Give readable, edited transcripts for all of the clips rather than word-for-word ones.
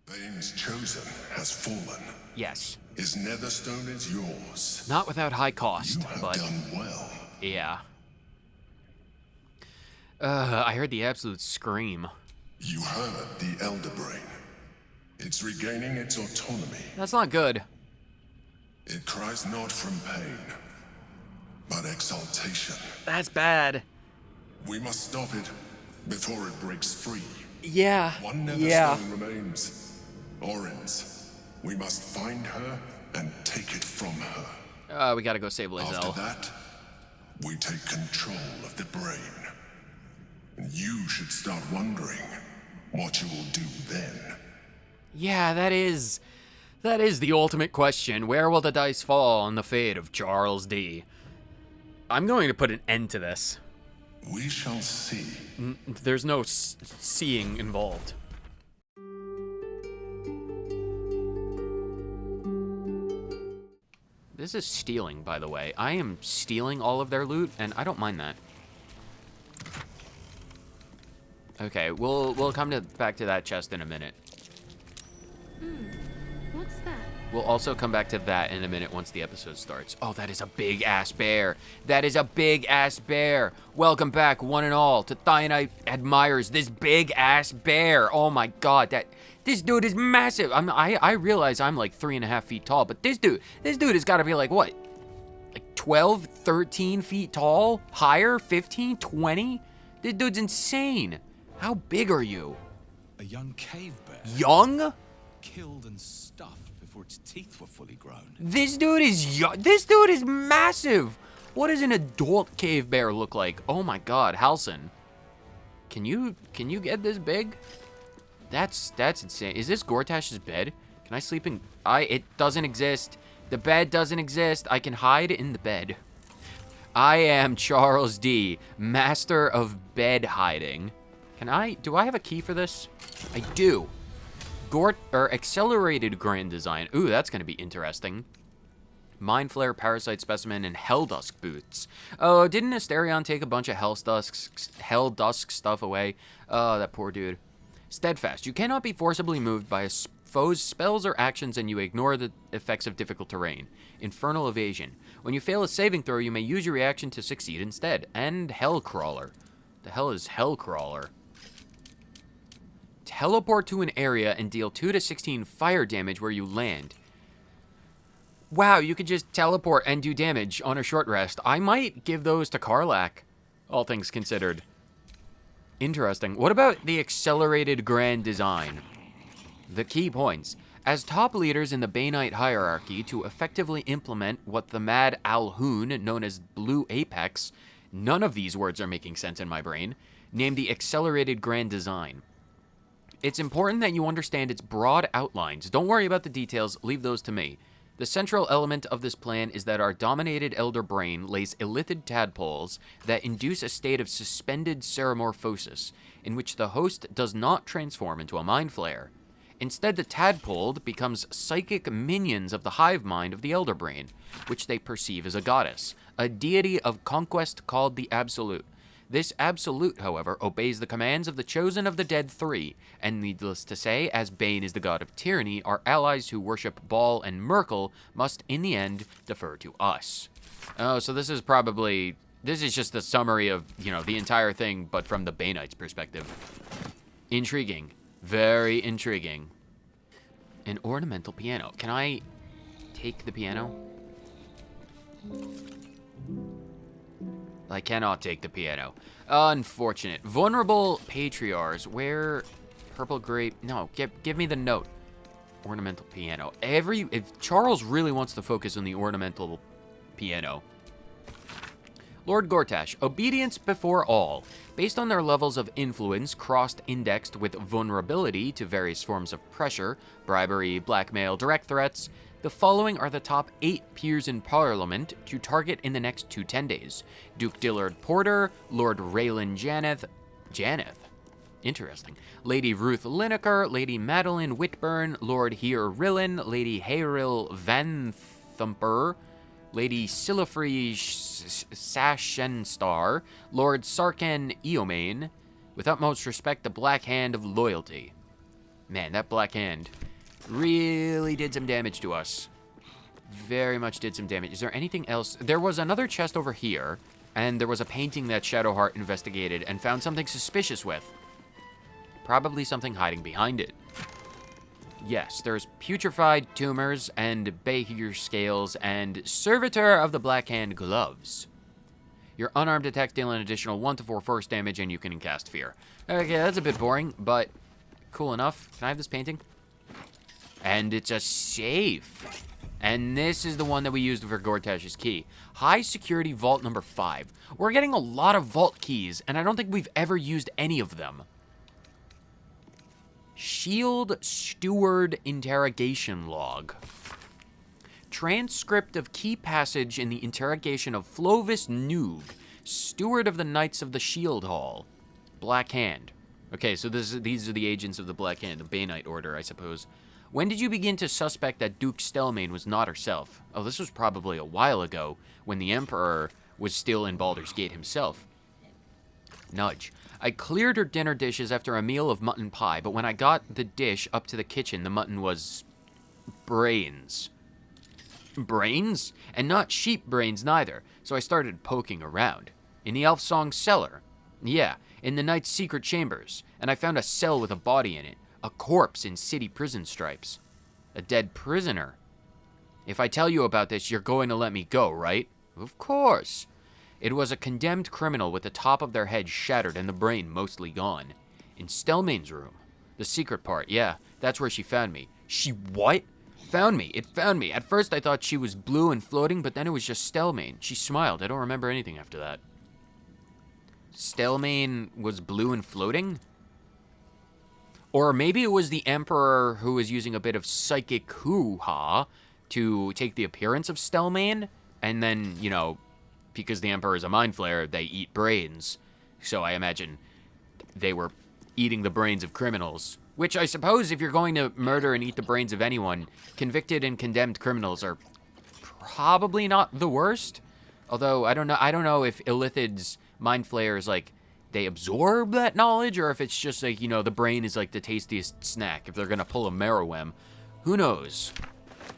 Bane's chosen has fallen. Yes. His netherstone is yours. Not without high cost, You have but done well. yeah. I heard the absolute scream. You heard the Elder Brain. It's regaining its autonomy. That's not good. It cries not from pain, but exaltation. That's bad. We must stop it before it breaks free. Yeah. One netherstone remains. Orin's. We must find her and take it from her. We gotta go save Lae'zel. After that, we take control of the brain. And you should start wondering what you will do then. Yeah, that is the ultimate question. Where will the dice fall on the fate of Charles D? I'm going to put an end to this. We shall see. There's no seeing involved. This is stealing, by the way. I am stealing all of their loot, and I don't mind that. Okay, we'll come back to that chest in a minute. What's that? We'll also come back to that in a minute once the episode starts. Oh, that is a big-ass bear. That is a big-ass bear. Welcome back, one and all, to Thionite Admires this big-ass bear. Oh my god, this dude is massive. I realize I'm like 3.5 feet tall, but this dude has got to be like, what? Like 12, 13 feet tall? Higher? 15, 20? This dude's insane. How big are you? A young cave bear. Young? Killed and stuffed before its teeth were fully grown. This dude is young. This dude is massive. What does an adult cave bear look like? Oh my god, Halson. Can you get this big? That's insane. Is this Gortash's bed? Can I sleep in? It doesn't exist. The bed doesn't exist. I can hide in the bed. I am Charles D, master of bed hiding. Do I have a key for this? I do. Accelerated grand design. Ooh, that's gonna be interesting. Mind Flare, Parasite Specimen, and Helldusk boots. Oh, didn't Asterion take a bunch of Helldusk stuff away? Oh, that poor dude. Steadfast. You cannot be forcibly moved by a foe's spells or actions, and you ignore the effects of difficult terrain. Infernal Evasion. When you fail a saving throw, you may use your reaction to succeed instead. And Hellcrawler. The hell is Hellcrawler? Teleport to an area and deal 2 to 16 fire damage where you land. Wow, you could just teleport and do damage on a short rest. I might give those to Karlach, all things considered. Interesting. What about the accelerated grand design? The key points. As top leaders in the Baneite hierarchy to effectively implement what the Mad Alhoon, known as Blue Apex, none of these words are making sense in my brain, named the accelerated grand design. It's important that you understand its broad outlines. Don't worry about the details, leave those to me. The central element of this plan is that our dominated elder brain lays illithid tadpoles that induce a state of suspended ceremorphosis, in which the host does not transform into a mind flare. Instead, the tadpole becomes psychic minions of the hive mind of the elder brain, which they perceive as a goddess, a deity of conquest called the Absolute. This Absolute, however, obeys the commands of the Chosen of the Dead Three, and needless to say, as Bane is the god of tyranny, our allies who worship Baal and Merkel must, in the end, defer to us. Oh, so this is just a summary of, the entire thing, but from the Baneite's perspective. Intriguing. Very intriguing. An ornamental piano. Can I take the piano? I cannot take the piano. Unfortunate. Vulnerable patriarchs. Where? Purple grape. No, give me the note. Ornamental piano. If Charles really wants to focus on the ornamental piano. Lord Gortash. Obedience before all. Based on their levels of influence cross-indexed with vulnerability to various forms of pressure, bribery, blackmail, direct threats, the following are the top 8 peers in Parliament to target in the next 10 days. Duke Dillard Porter, Lord Raylan Janeth. Interesting. Lady Ruth Lineker, Lady Madeline Whitburn, Lord Heer Rillen, Lady Hayril Van Thumper, Lady Silifree Sashenstar, Lord Sarken Eomain, with utmost respect, the Black Hand of Loyalty. Man, that Black Hand really did some damage to us. Very much did some damage. Is there anything else? There was another chest over here, and there was a painting that Shadowheart investigated and found something suspicious with. Probably something hiding behind it. Yes, there's putrefied tumors and Bahir scales and servitor of the Black Hand gloves. Your unarmed attacks deal an additional 1 to 4 force damage, and you can cast fear. Okay, that's a bit boring, but cool enough. Can I have this painting? And it's a safe. And this is the one that we used for Gortash's key. High security vault number 5. We're getting a lot of vault keys, and I don't think we've ever used any of them. Shield Steward Interrogation Log. Transcript of key passage in the interrogation of Flovis Noog, Steward of the Knights of the Shield Hall. Black Hand. Okay, so these are the agents of the Black Hand, the Banite Order, I suppose. When did you begin to suspect that Duke Stelmane was not herself? Oh, this was probably a while ago, when the Emperor was still in Baldur's Gate himself. Nudge. I cleared her dinner dishes after a meal of mutton pie, but when I got the dish up to the kitchen, the mutton was brains. Brains? And not sheep brains neither, so I started poking around. In the elf song cellar. Yeah, in the knight's secret chambers, and I found a cell with a body in it. A corpse in city prison stripes. A dead prisoner. If I tell you about this, you're going to let me go, right? Of course. It was a condemned criminal with the top of their head shattered and the brain mostly gone. In Stelmane's room. The secret part, yeah, that's where she found me. She what? Found me. It found me. At first I thought she was blue and floating, but then it was just Stelmane. She smiled. I don't remember anything after that. Stelmane was blue and floating? Or maybe it was the Emperor who was using a bit of psychic hoo-ha to take the appearance of Stelmane, and then, you know, because the Emperor is a mind flayer, they eat brains. So I imagine they were eating the brains of criminals. Which I suppose if you're going to murder and eat the brains of anyone, convicted and condemned criminals are probably not the worst. Although I don't know if Illithid's mind flayers, like, they absorb that knowledge, or if it's just like, you know, the brain is like the tastiest snack if they're gonna pull a Merowem. Who knows?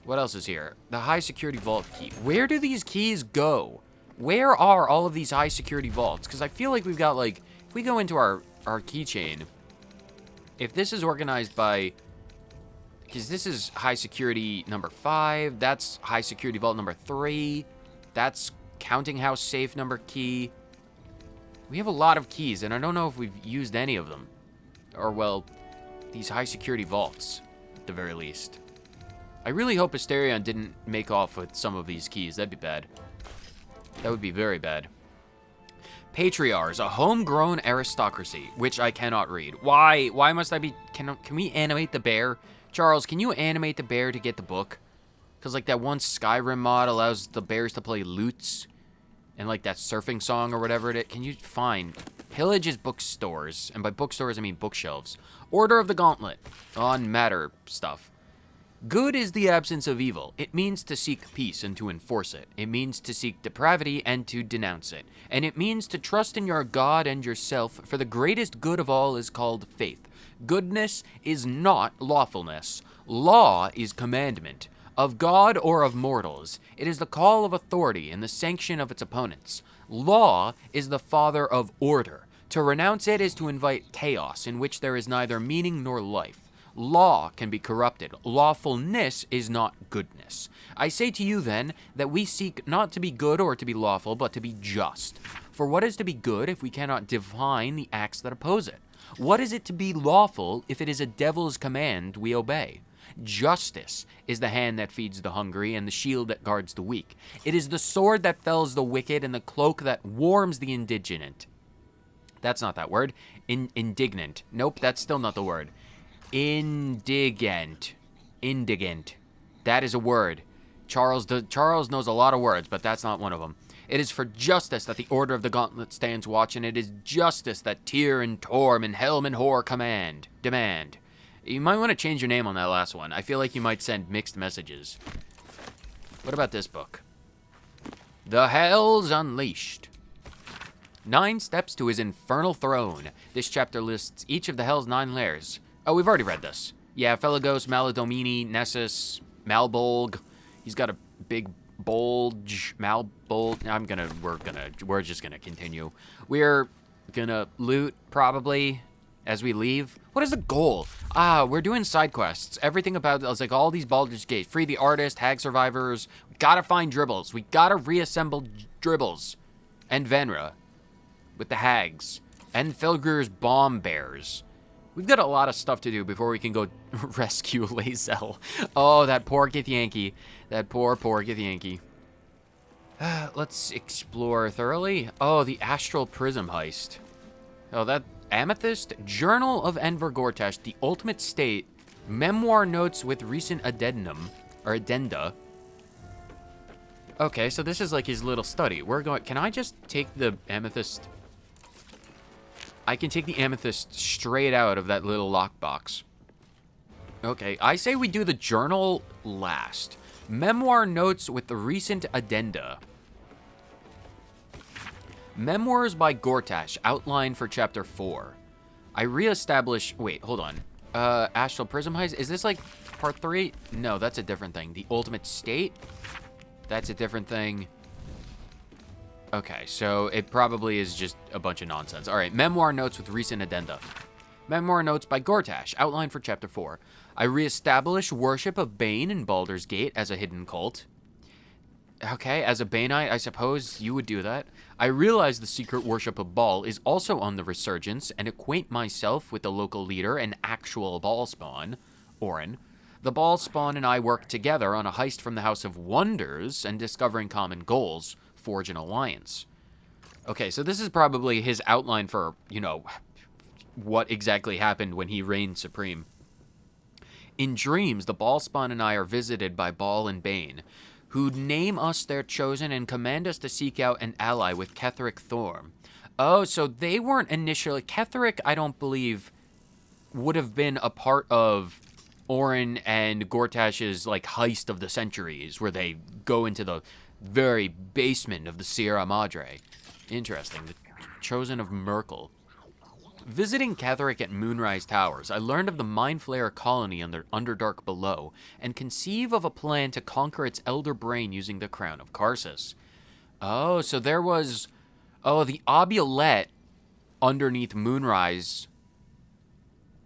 What else is here? The high security vault key. Where do these keys go? Where are all of these high security vaults? Because I feel like we've got, like, if we go into our keychain, if this is organized by, because this is high security number 5, that's high security vault number 3, that's counting house safe number key. We have a lot of keys, and I don't know if we've used any of them. Or, well, these high security vaults, at the very least. I really hope Asterion didn't make off with some of these keys. That'd be bad. That would be very bad. Patriarchs, a homegrown aristocracy, which I cannot read. Why? Why must I be... Can we animate the bear? Charles, can you animate the bear to get the book? Because, like, that one Skyrim mod allows the bears to play lutes. And, like, that surfing song or whatever it is. Can you find... Pillage is bookstores. And by bookstores, I mean bookshelves. Order of the Gauntlet. On matter stuff. Good is the absence of evil. It means to seek peace and to enforce it. It means to seek depravity and to denounce it. And it means to trust in your God and yourself, for the greatest good of all is called faith. Goodness is not lawfulness. Law is commandment. Of God or of mortals, it is the call of authority and the sanction of its opponents. Law is the father of order. To renounce it is to invite chaos in which there is neither meaning nor life. Law can be corrupted. Lawfulness is not goodness. I say to you, then, that we seek not to be good or to be lawful, but to be just. For what is to be good if we cannot define the acts that oppose it? What is it to be lawful if it is a devil's command we obey? Justice is the hand that feeds the hungry and the shield that guards the weak. It is the sword that fells the wicked and the cloak that warms the indignant. That's not that word. Indignant. Nope, that's still not the word. Indigent. Indigent. That is a word. Charles knows a lot of words, but that's not one of them. It is for justice that the Order of the Gauntlet stands watch, and it is justice that Tyr and Torm and Helm and Hor demand. You might want to change your name on that last one. I feel like you might send mixed messages. What about this book? The Hells Unleashed. 9 steps to his infernal throne. This chapter lists each of the Hell's 9 lairs. Oh, we've already read this. Yeah, Felagos, Maladomini, Nessus, Malbolg. He's got a big bulge. Malbolg. We're just gonna continue. We're gonna loot, probably, as we leave. What is the goal? We're doing side quests. Everything about it's like all these Baldur's Gate. Free the artist, hag survivors. We gotta find Dribbles. We gotta reassemble Dribbles. And Venra. With the hags. And Felgrur's bomb bears. We've got a lot of stuff to do before we can go rescue Lae'zel. Oh, that poor Githyanki. That poor Githyanki. Let's explore thoroughly. Oh, the Astral Prism heist. Oh, that Amethyst, Journal of Enver Gortash, The Ultimate State, Memoir Notes with Recent Addenda. Okay, so this is like his little study. Can I just take the Amethyst? I can take the Amethyst straight out of that little lockbox. Okay, I say we do the journal last. Memoir Notes with the Recent Addenda. Memoirs by Gortash, outline for Chapter 4. I reestablish... Wait, hold on. Astral Prism Heist? Is this like Part 3? No, that's a different thing. The Ultimate State? That's a different thing. Okay, so it probably is just a bunch of nonsense. All right, Memoir Notes with Recent Addenda. Memoir Notes by Gortash, outline for Chapter 4. I reestablish worship of Bane in Baldur's Gate as a hidden cult. Okay, as a Baneite, I suppose you would do that. I realize the secret worship of Baal is also on the resurgence and acquaint myself with the local leader and actual Baal spawn, Orin. The Baal spawn and I work together on a heist from the House of Wonders and discovering common goals, forge an alliance. Okay, so this is probably his outline for, what exactly happened when he reigned supreme. In dreams, the Baal spawn and I are visited by Baal and Bane, who name us their chosen and command us to seek out an ally with Ketheric Thorm. Oh, so they weren't initially... Ketheric, I don't believe, would have been a part of Orin and Gortash's, heist of the centuries, where they go into the very basement of the Sierra Madre. Interesting. The chosen of Merkel. Visiting Ketheric at Moonrise Towers, I learned of the Mind Flayer colony under Underdark below, and conceive of a plan to conquer its elder brain using the Crown of Karsus. Oh, so there was... Oh, the Obulette underneath Moonrise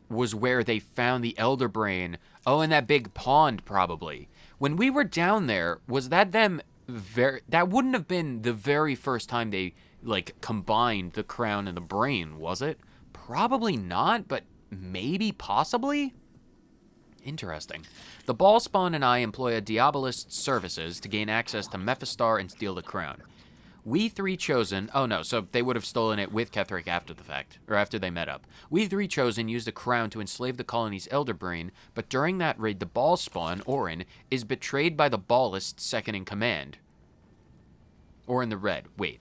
was where they found the elder brain. Oh, in that big pond, probably. When we were down there, was that them... That wouldn't have been the very first time they, combined the crown and the brain, was it? Probably not, but maybe, possibly? Interesting. The Baal spawn and I employ a Diabolist's services to gain access to Mephistar and steal the crown. We three chosen... Oh, no, so they would have stolen it with Ketheric after the fact, or after they met up. We three chosen used the crown to enslave the colony's elder brain, but during that raid, the Baal spawn, Orin, is betrayed by the Baalist's second in command. Orin the Red. Wait.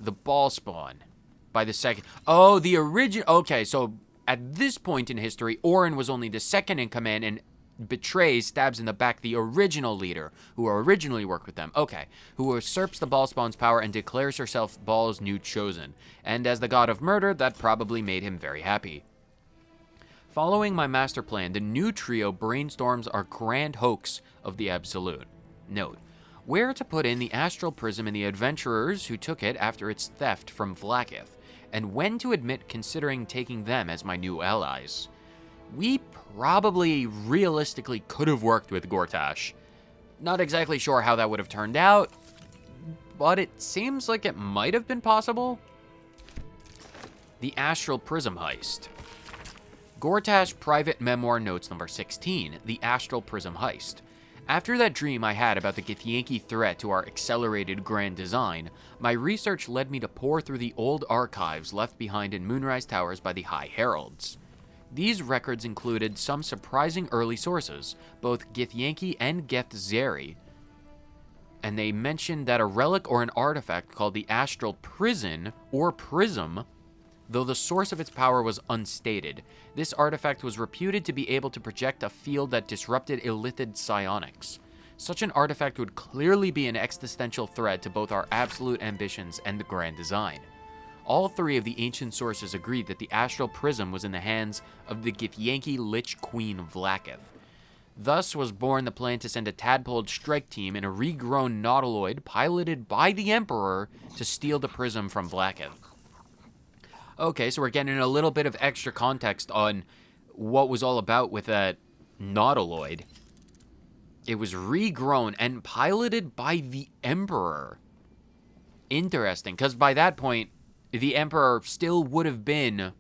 The Baal spawn... By the second... Oh, the original... Okay, so at this point in history, Orin was only the second in command and betrays, stabs in the back the original leader, who originally worked with them. Okay. Who usurps the Baal spawn's power and declares herself Baal's new chosen. And as the god of murder, that probably made him very happy. Following my master plan, the new trio brainstorms our grand hoax of the Absolute. Note. Where to put in the Astral Prism and the adventurers who took it after its theft from Vlaakith, and when to admit considering taking them as my new allies. We probably realistically could have worked with Gortash. Not exactly sure how that would have turned out, but it seems like it might have been possible. The Astral Prism Heist. Gortash Private Memoir Notes number 16, The Astral Prism Heist. After that dream I had about the Githyanki threat to our accelerated grand design, my research led me to pore through the old archives left behind in Moonrise Towers by the High Heralds. These records included some surprising early sources, both Githyanki and Gethzeri, and they mentioned that a relic or an artifact called the Astral Prison, or Prism, though the source of its power was unstated. This artifact was reputed to be able to project a field that disrupted illithid psionics. Such an artifact would clearly be an existential threat to both our absolute ambitions and the grand design. All three of the ancient sources agreed that the astral prism was in the hands of the Githyanki Lich Queen Vlaakith. Thus was born the plan to send a tadpole strike team in a regrown nautiloid piloted by the Emperor to steal the prism from Vlaakith. Okay, so we're getting a little bit of extra context on what was all about with that nautiloid. It was regrown and piloted by the Emperor. Interesting, because by that point, the Emperor still would have been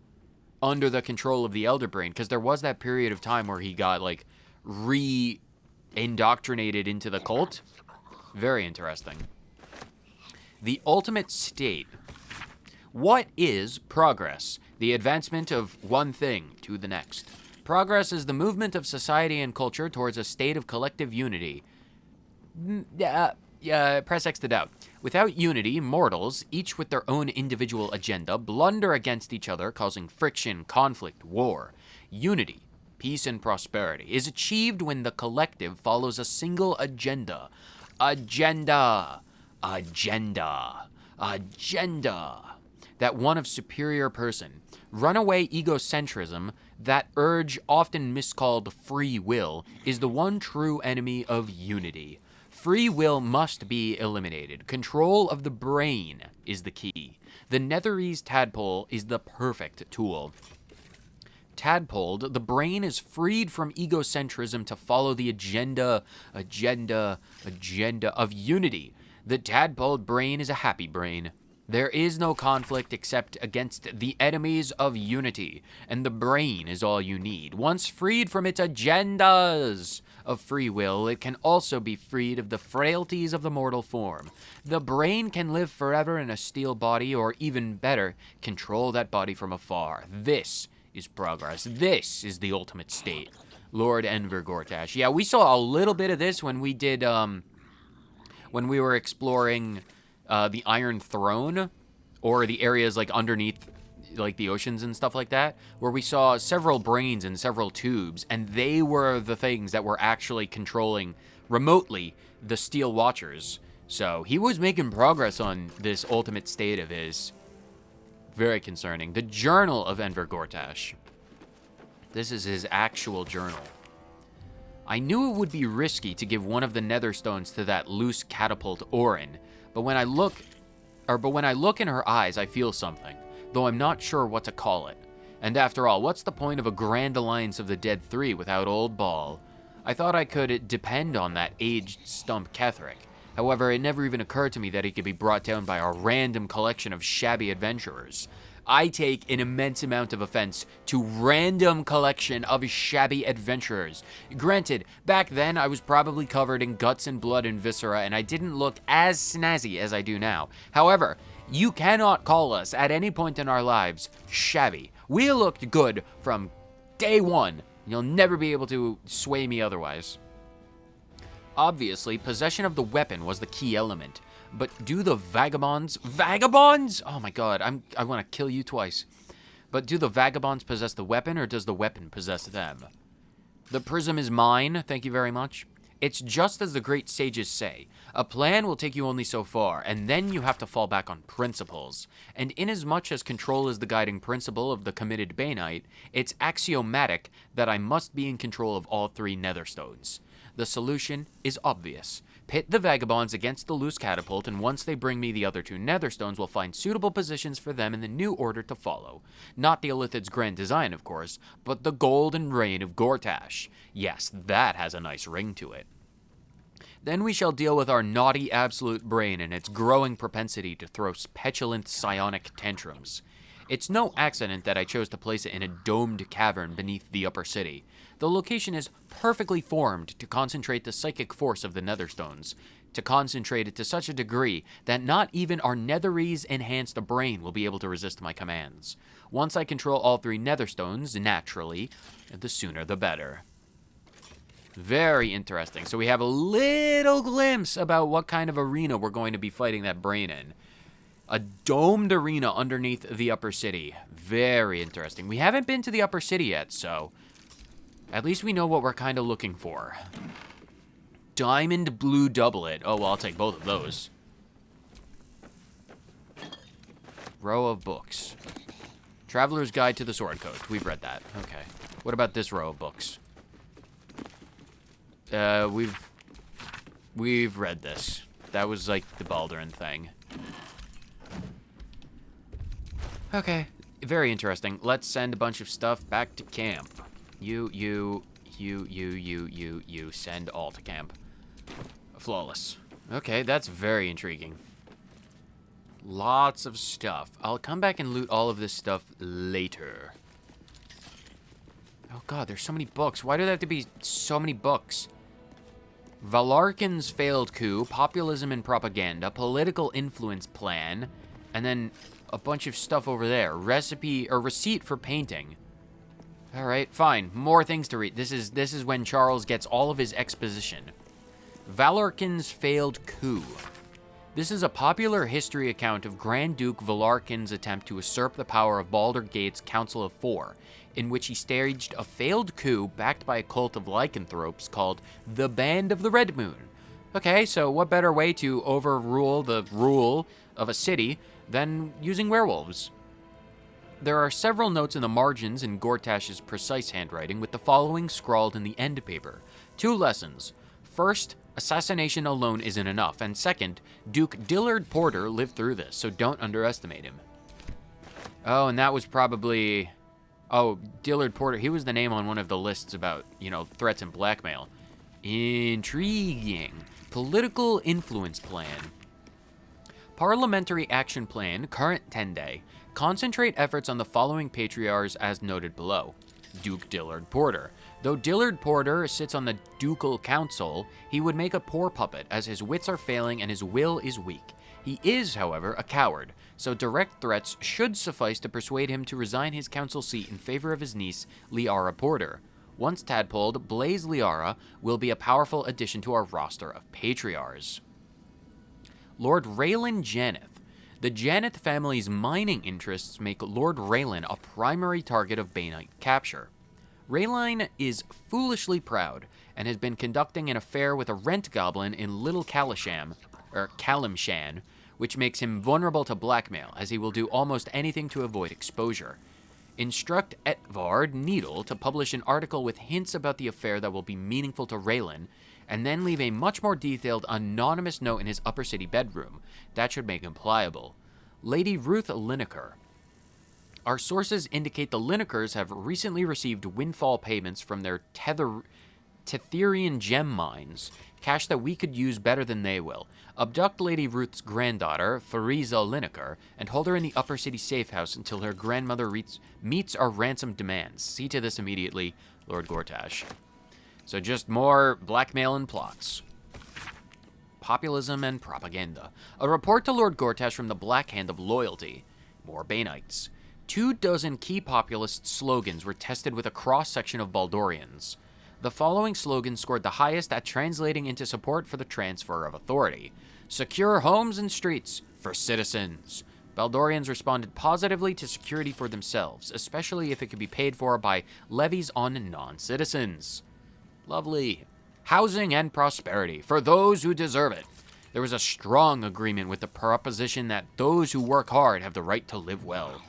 under the control of the Elder Brain, because there was that period of time where he got, like, re-indoctrinated into the cult. Very interesting. The ultimate state. What is progress? The advancement of one thing to the next. Progress is the movement of society and culture towards a state of collective unity. Press X to doubt. Without unity, mortals, each with their own individual agenda, blunder against each other, causing friction, conflict, war. Unity, peace, and prosperity is achieved when the collective follows a single agenda. Agenda. That one of superior person. Runaway egocentrism, that urge often miscalled free will, is the one true enemy of unity. Free will must be eliminated. Control of the brain is the key. The Netherese tadpole is the perfect tool. Tadpoled, the brain is freed from egocentrism to follow the agenda of unity. The tadpoled brain is a happy brain. There is no conflict except against the enemies of unity, and the brain is all you need. Once freed from its agendas of free will, it can also be freed of the frailties of the mortal form. The brain can live forever in a steel body, or even better, control that body from afar. This is progress. This is the ultimate state. Lord Enver Gortash. Yeah, we saw a little bit of this when we did, when we were exploring the Iron Throne, or the areas like underneath like the oceans and stuff like that, where we saw several brains and several tubes, and they were the things that were actually controlling remotely the Steel Watchers. So he was making progress on this ultimate state of his. Very concerning. The Journal of Enver Gortash. This is his actual journal. I knew it would be risky to give one of the Netherstones to that loose catapult Orin, but when I look in her eyes, I feel something, though I'm not sure what to call it. And after all, what's the point of a grand alliance of the Dead Three without Old Ball? I thought I could depend on that aged stump Ketherick. However, it never even occurred to me that he could be brought down by a random collection of shabby adventurers. I take an immense amount of offense to random collection of shabby adventurers. Granted, back then I was probably covered in guts and blood and viscera, and I didn't look as snazzy as I do now. However, you cannot call us at any point in our lives shabby. We looked good from day one. You'll never be able to sway me otherwise. Obviously, possession of the weapon was the key element. But do the vagabonds... Vagabonds? Oh my god, I want to kill you twice. But do the vagabonds possess the weapon, or does the weapon possess them? The prism is mine, thank you very much. It's just as the great sages say. A plan will take you only so far, and then you have to fall back on principles. And inasmuch as control is the guiding principle of the committed Banite, it's axiomatic that I must be in control of all three Netherstones. The solution is obvious. Pit the vagabonds against the loose catapult, and once they bring me the other two Netherstones, we'll find suitable positions for them in the new order to follow. Not the Illithid's grand design, of course, but the golden reign of Gortash. Yes, that has a nice ring to it. Then we shall deal with our naughty absolute brain and its growing propensity to throw petulant psionic tantrums. It's no accident that I chose to place it in a domed cavern beneath the upper city. The location is perfectly formed to concentrate the psychic force of the Netherstones, to concentrate it to such a degree that not even our Netherese enhanced brain will be able to resist my commands. Once I control all three Netherstones, naturally, the sooner the better. Very interesting. So we have a little glimpse about what kind of arena we're going to be fighting that brain in. A domed arena underneath the upper city. Very interesting. We haven't been to the upper city yet, so at least we know what we're kind of looking for. Diamond blue doublet. Oh, well, I'll take both of those. Row of books. Traveler's Guide to the Sword Coast. We've read that. Okay. What about this row of books? We've read this. That was like the Baldur thing. Okay. Very interesting. Let's send a bunch of stuff back to camp. You send all to camp. Flawless. Okay, that's very intriguing. Lots of stuff. I'll come back and loot all of this stuff later. Oh god, there's so many books. Why do there have to be so many books? Valarkin's failed coup, populism and propaganda, political influence plan, and then a bunch of stuff over there. Recipe or receipt for painting. All right, fine. More things to read. This is when Charles gets all of his exposition. Valarkin's failed coup. This is a popular history account of Grand Duke Valarkin's attempt to usurp the power of Baldur Gate's Council of Four, in which he staged a failed coup backed by a cult of lycanthropes called the Band of the Red Moon. Okay, so what better way to overrule the rule of a city than using werewolves? There are several notes in the margins in Gortash's precise handwriting, with the following scrawled in the end paper. 2 lessons. First, assassination alone isn't enough, and second, Duke Dillard Porter lived through this, so don't underestimate him. Oh, and that was probably... Oh, Dillard Porter, he was the name on one of the lists about, threats and blackmail. Intriguing. Political influence plan. Parliamentary action plan, current 10-day. Concentrate efforts on the following patriarchs as noted below. Duke Dillard Porter. Though Dillard Porter sits on the ducal council, he would make a poor puppet, as his wits are failing and his will is weak. He is, however, a coward, so direct threats should suffice to persuade him to resign his council seat in favor of his niece, Liara Porter. Once tadpoled, Blaze Liara will be a powerful addition to our roster of patriarchs. Lord Raylan Janeth. The Janeth family's mining interests make Lord Raylan a primary target of Banite capture. Raylan is foolishly proud and has been conducting an affair with a rent goblin in Little Calimshan, which makes him vulnerable to blackmail, as he will do almost anything to avoid exposure. Instruct Etvard Needle to publish an article with hints about the affair that will be meaningful to Raylan, and then leave a much more detailed anonymous note in his upper city bedroom. That should make him pliable. Lady Ruth Lineker. Our sources indicate the Linekers have recently received windfall payments from their Tetherian gem mines, cash that we could use better than they will. Abduct Lady Ruth's granddaughter, Fariza Lineker, and hold her in the upper city safe house until her grandmother meets our ransom demands. See to this immediately, Lord Gortash. So just more blackmail and plots. Populism and propaganda. A report to Lord Gortash from the Black Hand of Loyalty. More Banites. 24 key populist slogans were tested with a cross-section of Baldurians. The following slogans scored the highest at translating into support for the transfer of authority. Secure homes and streets for citizens. Baldurians responded positively to security for themselves, especially if it could be paid for by levies on non-citizens. Lovely. Housing and prosperity for those who deserve it. There was a strong agreement with the proposition that those who work hard have the right to live well.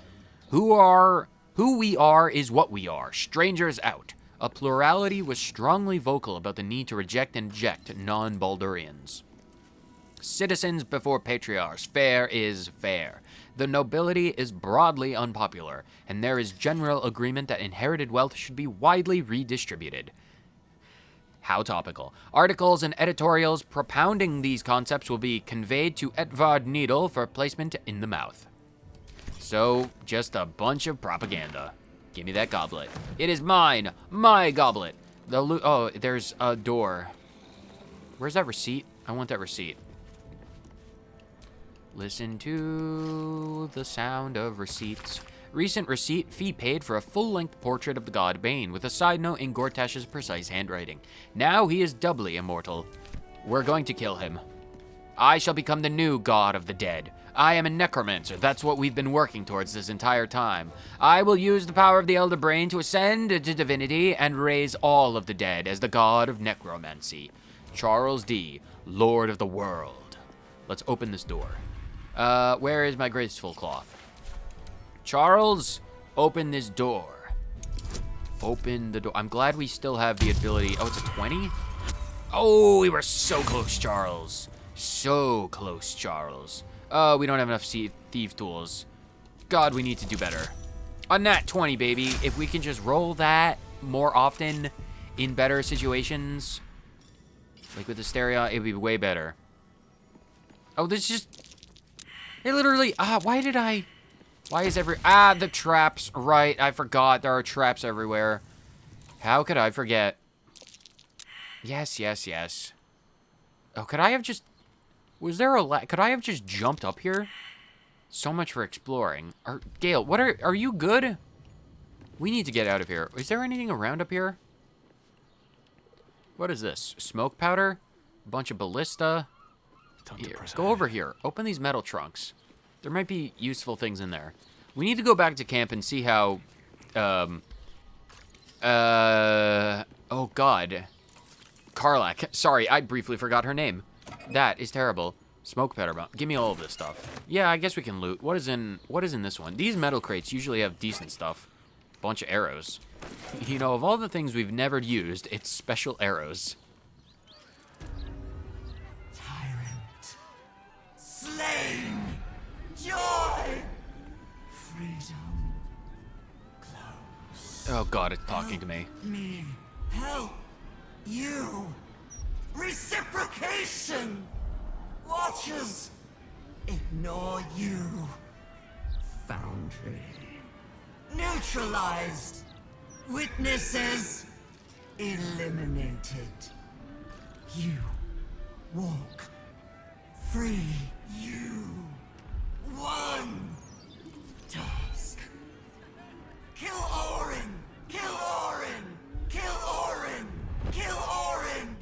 Who we are is what we are. Strangers out. A plurality was strongly vocal about the need to reject and eject non-Baldurians. Citizens before patriarchs. Fair is fair. The nobility is broadly unpopular, and there is general agreement that inherited wealth should be widely redistributed. How topical. Articles and editorials propounding these concepts will be conveyed to Etvard Needle for placement in the mouth. So, just a bunch of propaganda. Give me that goblet. It is mine! My goblet! Oh, there's a door. Where's that receipt? I want that receipt. Listen to the sound of receipts. Recent receipt, fee paid for a full-length portrait of the god Bane, with a side note in Gortash's precise handwriting. Now he is doubly immortal. We're going to kill him. I shall become the new god of the dead. I am a necromancer. That's what we've been working towards this entire time. I will use the power of the Elder Brain to ascend to divinity and raise all of the dead as the god of necromancy. Charles D., Lord of the World. Let's open this door. Where is my graceful cloth? Charles, open this door. Open the door. I'm glad we still have the ability. Oh, it's a 20? Oh, we were so close, Charles. So close, Charles. Oh, we don't have enough thief tools. God, we need to do better. A nat 20, baby. If we can just roll that more often in better situations, like with Hysteria, it would be way better. Oh, this just... It literally... Why is the traps, right. I forgot there are traps everywhere. How could I forget? Yes, yes, yes. Oh, could I have just... Was there could I have just jumped up here? So much for exploring. Gale, are you good? We need to get out of here. Is there anything around up here? What is this? Smoke powder? A bunch of ballista? Here, go over here. Open these metal trunks. There might be useful things in there. We need to go back to camp and see how... oh, God. Karlach. Sorry, I briefly forgot her name. That is terrible. Smoke powder bomb. Give me all of this stuff. Yeah, I guess we can loot. What is in this one? These metal crates usually have decent stuff. Bunch of arrows. You know, of all the things we've never used, it's special arrows. Tyrant. Slain. Joy. Freedom. Close. Oh, God, it's talking to me. Me. Help. You. Reciprocation. Watchers. Ignore you. Foundry. Neutralized. Witnesses. Eliminated. You. Walk. Free. You. One. Task. Kill Orin. Kill Orin. Kill Orin. Kill Orin.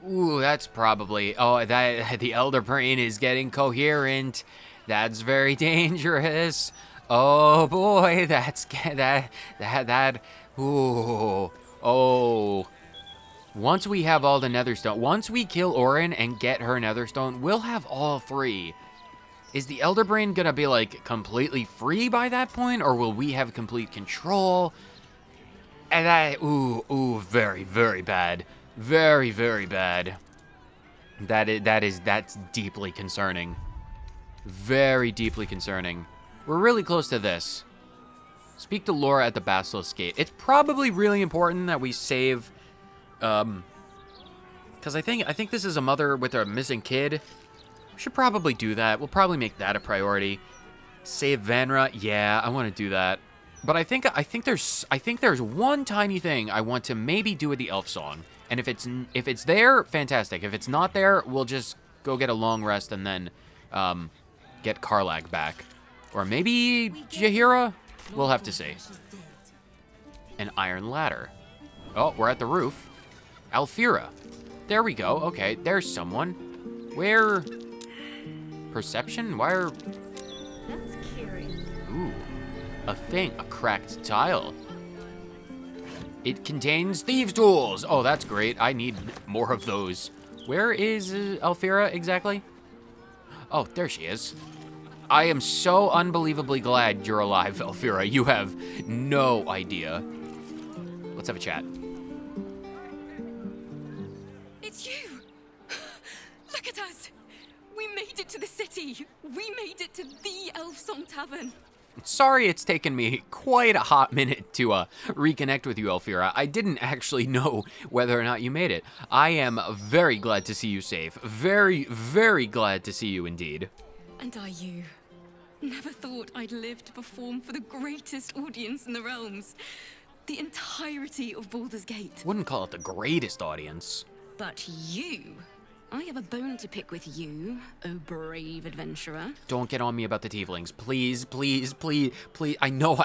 Ooh, that's probably... Oh, the Elder Brain is getting coherent. That's very dangerous. Oh, boy, ooh. Oh. Once we have all the Netherstone, once we kill Orin and get her Netherstone, we'll have all three. Is the Elder Brain gonna be, like, completely free by that point, or will we have complete control? And ooh, very, very bad. Very, very bad. That's deeply concerning. Very deeply concerning. We're really close to this. Speak to Laura at the Basilisk Gate. It's probably really important that we save, because I think this is a mother with a missing kid. We should probably do that. We'll probably make that a priority. Save Vanra. Yeah, I want to do that. But I think there's one tiny thing I want to maybe do with the elf song. And if it's there, fantastic. If it's not there, we'll just go get a long rest and then get Karlach back. Or maybe Jaheira? We'll have to see. An iron ladder. Oh, we're at the roof. Alfira. There we go. Okay, there's someone. Where? Perception? Why are... That's curious. Ooh. A thing. A cracked tile. It contains thieves' tools. Oh, that's great. I need more of those. Where is Alfira exactly? Oh, there she is. I am so unbelievably glad you're alive, Alfira. You have no idea. Let's have a chat. It's you! Look at us! We made it to the city! We made it to the Elf Song Tavern! Sorry it's taken me quite a hot minute to reconnect with you, Alfira. I didn't actually know whether or not you made it. I am very glad to see you safe. Very, very glad to see you indeed. And are you? Never thought I'd live to perform for the greatest audience in the realms. The entirety of Baldur's Gate. Wouldn't call it the greatest audience. But you... I have a bone to pick with you, oh brave adventurer. Don't get on me about the tieflings. Please, please, please, please. I know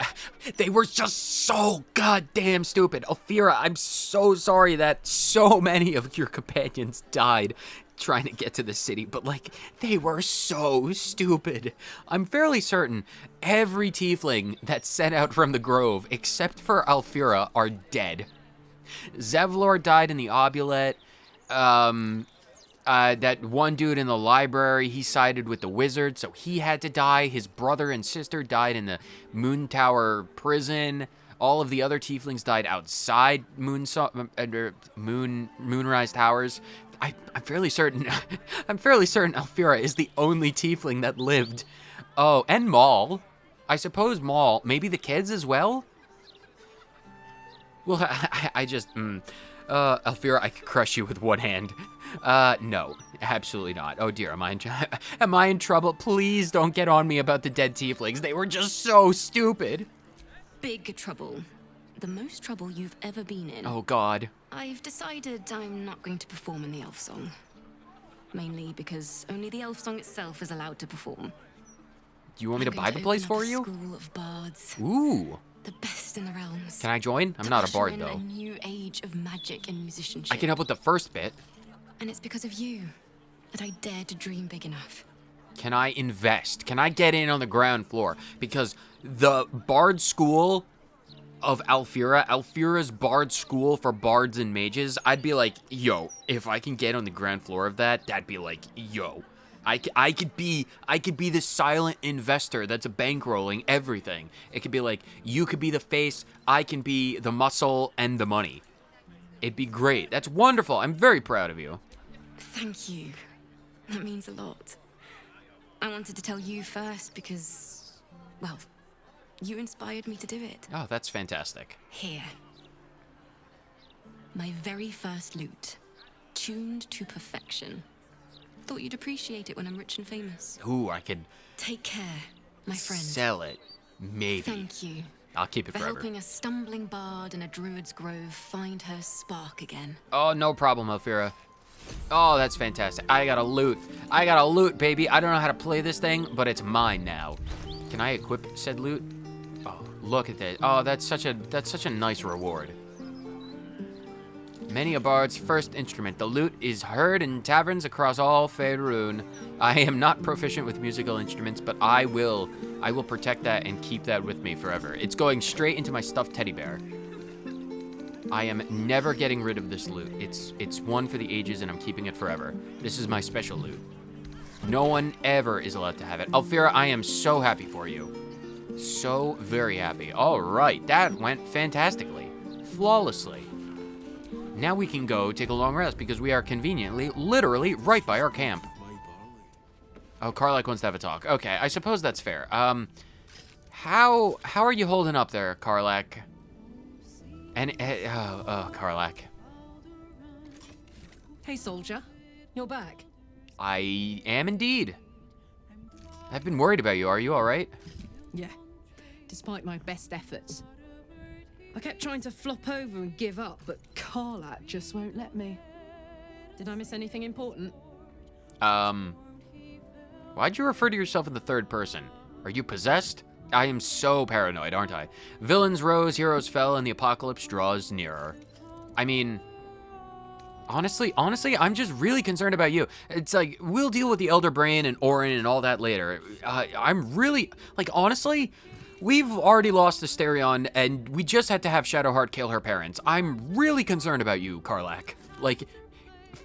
they were just so goddamn stupid. Alfira, I'm so sorry that so many of your companions died trying to get to the city, but like, they were so stupid. I'm fairly certain every tiefling that's sent out from the grove, except for Alfira, are dead. Zevlor died in the Obulette. That one dude in the library, he sided with the wizard, so he had to die. His brother and sister died in the Moon Tower prison. All of the other tieflings died outside Moonrise Towers. I'm fairly certain. I'm fairly certain Alfira is the only tiefling that lived. Oh, and Maul. I suppose Maul. Maybe the kids as well. Well, I just. Alfira, I could crush you with one hand. No, absolutely not. Oh dear, am I in trouble? Please don't get on me about the dead tieflings. They were just so stupid. Big trouble. The most trouble you've ever been in. Oh God. I've decided I'm not going to perform in the elf song. Mainly because only the elf song itself is allowed to perform. Do you want me to buy the place for you? School of bards. Ooh. The best in the realms. Can I join? I'm not a bard though. A new age of magic and musicianship. I can help with the first bit. And it's because of you that I dare to dream big enough. Can I invest? Can I get in on the ground floor? Because the Bard School of Alfira's Bard School for bards and mages, I'd be like, yo, if I can get on the ground floor of that, that'd be like, yo. I could be the silent investor that's bankrolling everything. It could be like, you could be the face, I can be the muscle and the money. It'd be great. That's wonderful. I'm very proud of you. Thank you. That means a lot. I wanted to tell you first because, well, you inspired me to do it. Oh, that's fantastic. Here. My very first lute, tuned to perfection. Thought you'd appreciate it when I'm rich and famous. Ooh, I could Take care, my friend. sell it. Maybe. Thank you I'll keep it for forever. helping a stumbling bard in a druid's grove find her spark again. Oh, no problem, Alfira. Oh, that's fantastic. I got a loot. I got a loot, baby. I don't know how to play this thing, but it's mine now. Can I equip said loot? Oh, look at this. Oh, that's such a nice reward. Many a bard's first instrument. The lute is heard in taverns across all Faerun. I am not proficient with musical instruments, but I will protect that and keep that with me forever. It's going straight into my stuffed teddy bear. I am never getting rid of this loot. It's one for the ages, and I'm keeping it forever. This is my special loot. No one ever is allowed to have it. Alfira, I am so happy for you. So very happy. All right, that went fantastically. Flawlessly. Now we can go take a long rest because we are conveniently, literally, right by our camp. Oh, Karlak wants to have a talk. Okay, I suppose that's fair. How are you holding up there, Karlak? And, Karlak. Hey, soldier. You're back. I am indeed. I've been worried about you. Are you all right? Yeah. Despite my best efforts. I kept trying to flop over and give up, but Karlak just won't let me. Did I miss anything important? Why'd you refer to yourself in the third person? Are you possessed? I am so paranoid, aren't I? Villains rose, heroes fell, and the apocalypse draws nearer. I mean, honestly, I'm just really concerned about you. It's like, we'll deal with the Elder Brain and Orin and all that later. I'm really, like, honestly, we've already lost Asterion, and we just had to have Shadowheart kill her parents. I'm really concerned about you, Karlak. Like,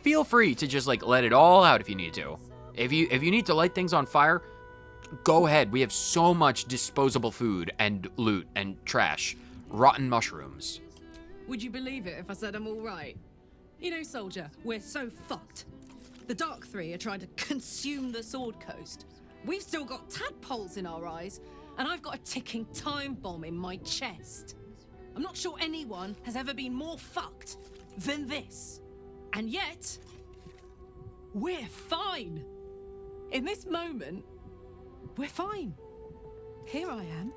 feel free to just, like, let it all out if you need to. If you need to light things on fire, go ahead. We have so much disposable food and loot and trash. Rotten mushrooms. Would you believe it if I said I'm all right? You know, soldier, we're so fucked. The Dark Three are trying to consume the Sword Coast. We've still got tadpoles in our eyes, and I've got a ticking time bomb in my chest. I'm not sure anyone has ever been more fucked than this. And yet, we're fine. In this moment, we're fine. Here I am.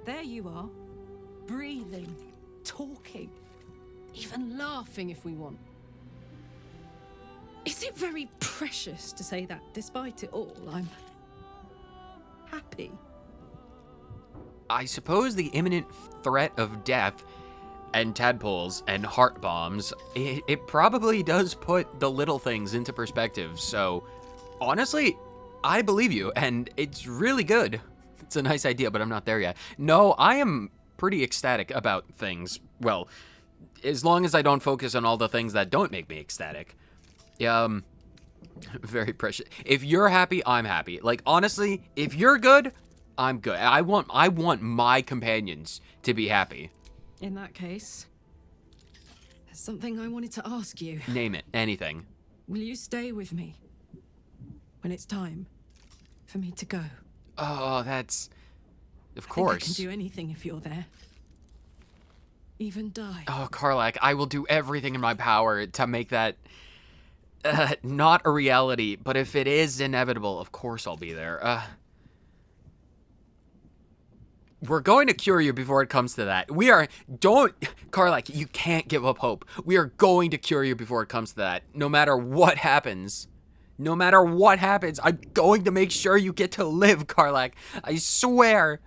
There you are. Breathing, talking, even laughing if we want. Is it very precious to say that despite it all, I'm happy? I suppose the imminent threat of death and tadpoles and heart bombs, it probably does put the little things into perspective. So, honestly, I believe you, and it's really good. It's a nice idea, but I'm not there yet. No, I am pretty ecstatic about things. Well, as long as I don't focus on all the things that don't make me ecstatic. Very precious. If you're happy, I'm happy. Like, honestly, if you're good, I'm good. I want my companions to be happy. In that case, there's something I wanted to ask you. Name it. Anything. Will you stay with me when it's time for me to go? Oh, that's... Of I think course. I can do anything if you're there. Even die. Oh, Karlak, I will do everything in my power to make that not a reality. But if it is inevitable, of course I'll be there. We're going to cure you before it comes to that. Karlak, you can't give up hope. We are going to cure you before it comes to that. No matter what happens. No matter what happens, I'm going to make sure you get to live, Karlak. I swear.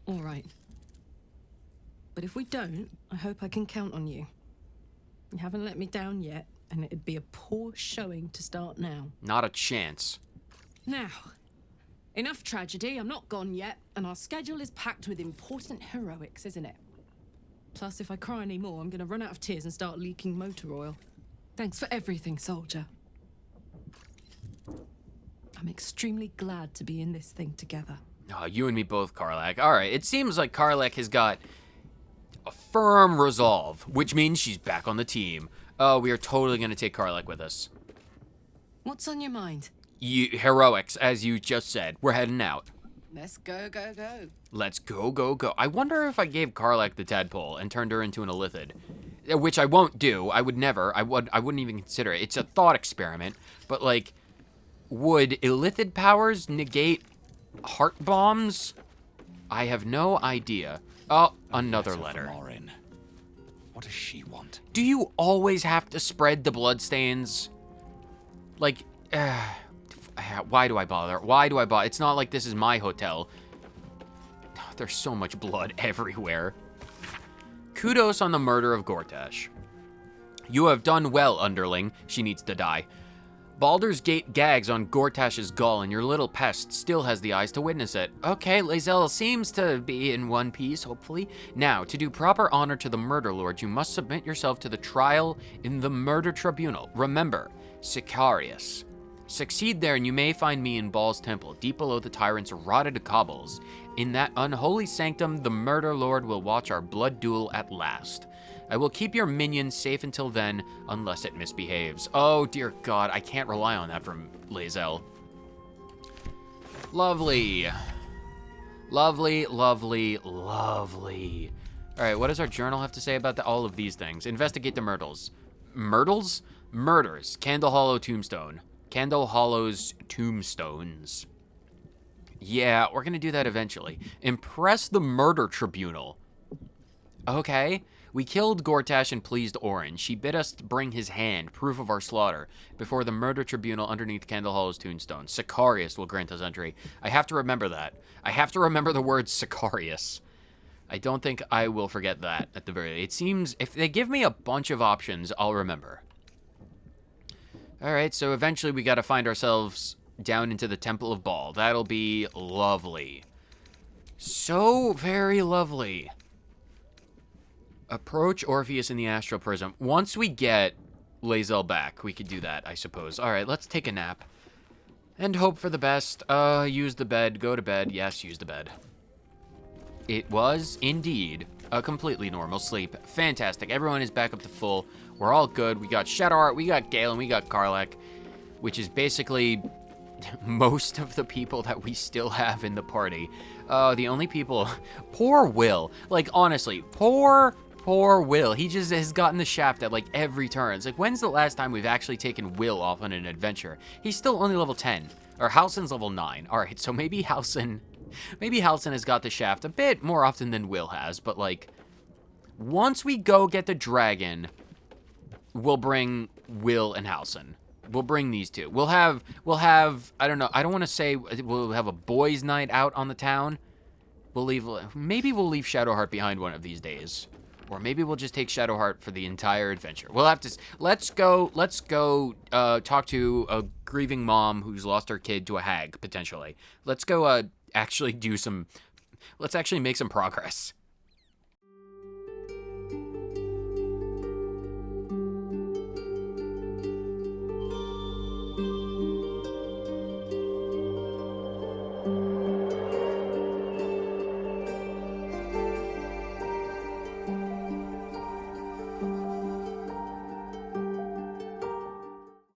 All right. But if we don't, I hope I can count on you. You haven't let me down yet, and it'd be a poor showing to start now. Not a chance. Now, enough tragedy. I'm not gone yet, and our schedule is packed with important heroics, isn't it? Plus, if I cry any more, I'm gonna run out of tears and start leaking motor oil. Thanks for everything, soldier. I'm extremely glad to be in this thing together. Oh, you and me both, Karlak. All right, it seems like Karlak has got a firm resolve, which means she's back on the team. Oh, we are totally going to take Karlak with us. What's on your mind? Heroics, as you just said. We're heading out. Let's go, go, go. Let's go, go, go. I wonder if I gave Karlak the tadpole and turned her into an illithid. Which I won't do. I would never. I wouldn't even consider it. It's a thought experiment. But, like, would illithid powers negate heart bombs? I have no idea. Oh, another letter. Maureen. What does she want? Do you always have to spread the bloodstains? Like, why do I bother? Why do I bother? It's not like this is my hotel. There's so much blood everywhere. Kudos on the murder of Gortash. You have done well, underling. She needs to die. Baldur's Gate gags on Gortash's gull, and your little pest still has the eyes to witness it. Okay, Lae'zel seems to be in one piece, hopefully. Now, to do proper honor to the Murder Lord, you must submit yourself to the trial in the Murder Tribunal. Remember, Sicarius. Succeed there, and you may find me in Baal's temple, deep below the tyrant's rotted cobbles. In that unholy sanctum, the Murder Lord will watch our blood duel at last. I will keep your minions safe until then, unless it misbehaves. Oh, dear God, I can't rely on that from Lae'zel. Lovely. Lovely, lovely, lovely. All right, what does our journal have to say about all of these things? Investigate the myrtles. Myrtles? Murders. Candle Hollow Tombstone. Candle Hollow's tombstones. Yeah, we're gonna do that eventually. Impress the Murder Tribunal. Okay. We killed Gortash and pleased Orin. She bid us bring his hand, proof of our slaughter, before the Murder Tribunal underneath Candle Hollow's tombstone. Sicarius will grant us entry. I have to remember that. I have to remember the word Sicarius. I don't think I will forget that at the very least. It seems, if they give me a bunch of options, I'll remember. Alright, so eventually we gotta find ourselves down into the Temple of Baal. That'll be lovely. So very lovely. Approach Orpheus in the Astral Prism. Once we get Lae'zel back, we could do that, I suppose. Alright, let's take a nap. And hope for the best. Use the bed. Go to bed. Yes, use the bed. It was, indeed, a completely normal sleep. Fantastic. Everyone is back up to full. We're all good. We got Shadowheart, we got Galen, we got Karlak, which is basically most of the people that we still have in the party. The only people... Poor Will. Like, honestly, poor Will. He just has gotten the shaft at, like, every turn. It's like, when's the last time we've actually taken Will off on an adventure? He's still only level 10. Or Halsin's level 9. Alright, so maybe Halsin has got the shaft a bit more often than Will has. But, like, once we go get the dragon, we'll bring Will and Halsin. We'll bring these two. We'll have, I don't know, I don't want to say we'll have a boys' night out on the town. Maybe we'll leave Shadowheart behind one of these days. Or maybe we'll just take Shadowheart for the entire adventure. We'll have to, let's go talk to a grieving mom who's lost her kid to a hag, potentially. Let's go, let's actually make some progress.